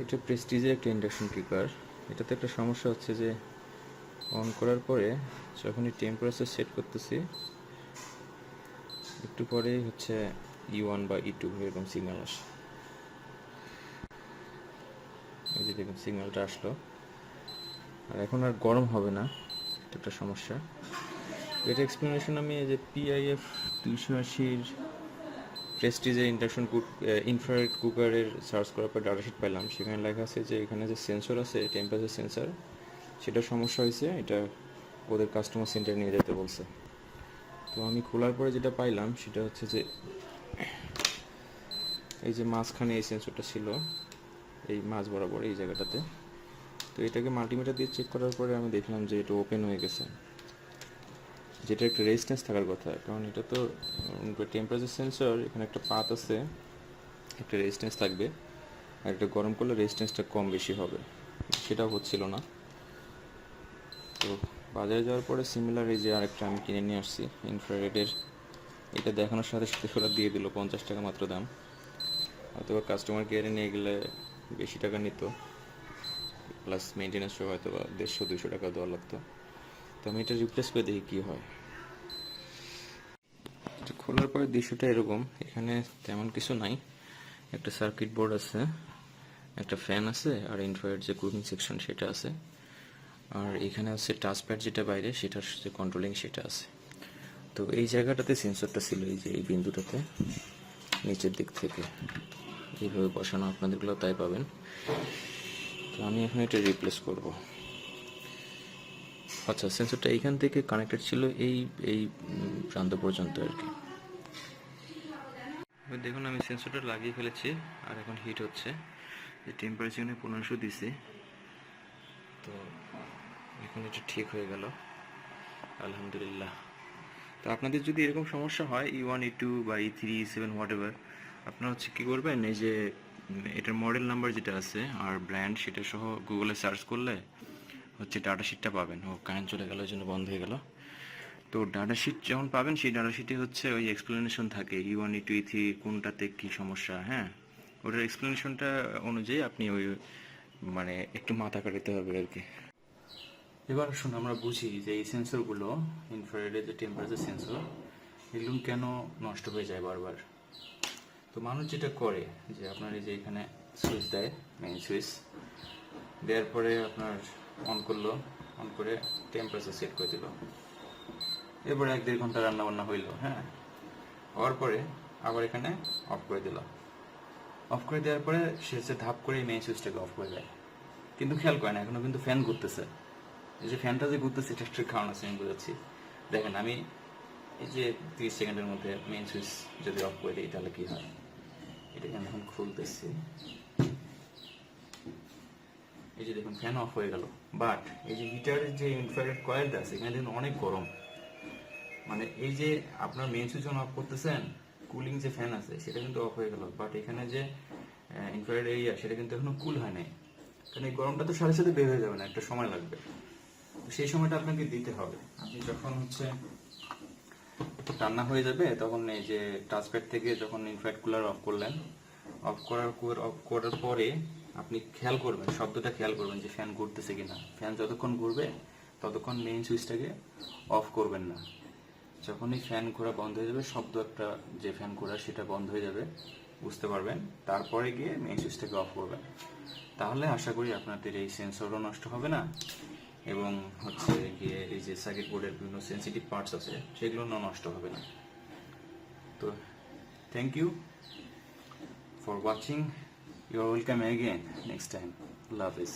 এটা প্রেস্টিজের একটা induction cooker. এটাতে একটা সমস্যা হচ্ছে যে অন করার পরে যখনই টেম্পারেচার সেট করতেছি একটু পরেই হচ্ছে E1 বা E2 এরকম সিগন্যাল আসে। এই যে দেখুন সিগন্যালটা আসলো, আর এখন আর গরম হবে না, এটা একটা সমস্যা। এটা এক্সপ্লেনেশন আমি এই যে PIF 280-র প্রেস্টিজের ইনফ্রারেড কুকারের সার্চ করার পর ডাটাশিট পেলাম। সেখানে লেখা আছে যে এখানে যে সেন্সর আছে, টেম্পারেচার সেন্সর, সেটা সমস্যা হয়েছে, এটা ওদের কাস্টমার সেন্টারে নিয়ে যেতে বলছে। তো আমি খোলার পরে যেটা পাইলাম সেটা হচ্ছে যে এই যে মাঝখানে এই সেন্সরটা ছিল, এই মাঝ বরাবর এই জায়গাটাতে। তো এটাকে মাল্টিমিটার দিয়ে চেক করার পরে আমি দেখলাম যে এটা ওপেন হয়ে গেছে, যেটা একটা রেজিস্ট্যান্স থাকার কথা, কারণ এটা তো টেম্পারেচার সেন্সর। এখানে একটা পাত আছে, একটা রেজিস্ট্যান্স থাকবে, আর এটা গরম করলে রেজিস্ট্যান্সটা কম বেশি হবে, সেটাও হচ্ছিল না। তো বাজারে যাওয়ার পরে সিমিলার এই যে আরেকটা আমি কিনে নিয়ে আসছি ইনফ্রারেডের। এটা দেখানোর সাথে সাথে ওরা দিয়ে দিল 50 টাকা মাত্র দাম। হয়তো কাস্টমার কেয়ারে নিয়ে গেলে বেশি টাকা নিত, প্লাস মেনটেন্যান্স সহ হয়তো বা 150-200 টাকা দেওয়া লাগতো। তো আমি এটা রিপ্লেস করে দেখি কী হয়। এটা খোলার পরে দৃশ্যটা এরকম। এখানে তেমন কিছু নাই, একটা সার্কিট বোর্ড আছে, একটা ফ্যান আছে, আর ইনফ্রারেড যে কুলিং সেকশন সেটা আছে, আর এখানে আছে টাচপ্যাড যেটা বাইরে, সেটার যে কন্ট্রোলিং সেটা আছে। তো এই জায়গাটাতে সেন্সরটা ছিল, এই যে এই বিন্দুটাতে নিচের দিক থেকে এইভাবে বসানো, আপনাদেরগুলো তাই পাবেন। তো আমি এখন এটা রিপ্লেস করব। আচ্ছা, সেন্সরটা এইখান থেকে কানেক্টেড ছিল এই এই প্রান্ত পর্যন্ত আর কি। এবার দেখুন আমি সেন্সরটা লাগিয়ে ফেলেছি, আর এখন হিট হচ্ছে। যে টেম্পারেচার 1500 দিছি, তো এখন এটা ঠিক হয়ে গেল, আলহামদুলিল্লাহ। তো আপনাদের যদি এরকম সমস্যা হয় E1 E2 বা E3 E7 হোয়াট এভার, আপনারা হচ্ছে কী করবেন, এই যে এটার মডেল নাম্বার যেটা আছে আর ব্র্যান্ড সেটা সহ গুগলে সার্চ করলে হচ্ছে ডাটা শিটটা পাবেন। ও কারেন্ট চলে গেল, ওই জন্য বন্ধ হয়ে গেল। তো ডাটা শিট যখন পাবেন, সেই ডাটা শিটে হচ্ছে ওই এক্সপ্লেনেশন থাকে E1 E2 E3 কোনটাতে কী সমস্যা। হ্যাঁ, ওটার এক্সপ্লেনেশনটা অনুযায়ী আপনি ওই মানে একটু মাথা কাটাতে হবে আর কি। এবার আসুন আমরা বুঝি যে এই সেন্সরগুলো, ইনফ্রারেডের যে টেম্পারেচার সেন্সর, এগুলো কেন নষ্ট হয়ে যায় বারবার। তো মানুষ যেটা করে যে আপনার এই যে এখানে সুইচ দেয়, মেইন সুইচ দেওয়ার পরে আপনার অন করলো, অন করে টেম্পারেচার সেট করে দিল, এরপরে 1-1.5 ঘন্টা রান্না বান্না হইলো। হ্যাঁ, হওয়ার পরে আবার এখানে অফ করে দিল। অফ করে দেওয়ার পরে সে ধাপ করে মেইন সুইচটাকে অফ করে দেয়, কিন্তু খেয়াল করে না এখনো কিন্তু ফ্যান ঘুরতেছে। এই যে ফ্যানটা যে ঘুরতেছে, এটা একটা কারণ আছে, আমি বোঝাচ্ছি। দেখেন, আমি এই যে 30 সেকেন্ডের মধ্যে মেইন সুইচ যদি অফ করে দিই তাহলে কি হয়, এটাকে আমি এখন খুলতেছি। এই যে দেখুন ফ্যান অফ হয়ে গেল, বাট এই যে হিটারের যে ইনফ্রারেড কয়েলটা আছে এখানে দেখুন অনেক গরম। মানে এই যে আপনার মেইন সুইচ অন অফ করতেছেন, কুলিং যে ফ্যান আছে সেটা কিন্তু অফ হয়ে গেল, বাট এখানে যে ইনফ্রারেড এরিয়া সেটা কিন্তু এখনো কুল হয় নাই, কারণ এই গরমটা তো সাথে সাথে বের হয়ে যাবে না, একটা সময় লাগবে। তো সেই সময়টা আপনাকে দিতে হবে। আপনি যখন হচ্ছে রান্না হয়ে যাবে তখন এই যে টাচপ্যাড থেকে যখন ইনফ্রারেড কুলার অফ করলেন, অফ করার পরে আপনি খেয়াল করবেন, শব্দটা খেয়াল করবেন যে ফ্যান ঘুরতেছে কিনা। ফ্যান যতক্ষণ ঘুরবে ততক্ষণ মেইন সুইচটাকে অফ করবেন না। যখনই ফ্যান ঘোরা বন্ধ হয়ে যাবে, শব্দ একটা যে ফ্যান ঘোরা সেটা বন্ধ হয়ে যাবে, বুঝতে পারবেন, তারপরে গিয়ে মেইন সুইচটাকে অফ করবেন। তাহলে আশা করি আপনাদের এই সেন্সরও নষ্ট হবে না, এবং হচ্ছে গিয়ে এই যে সার্কিট বোর্ডের বিভিন্ন সেন্সিটিভ পার্টস আছে সেগুলো নষ্ট হবে না। তো thank you for watching, you are welcome again next time. আল্লাহ হাফিজ।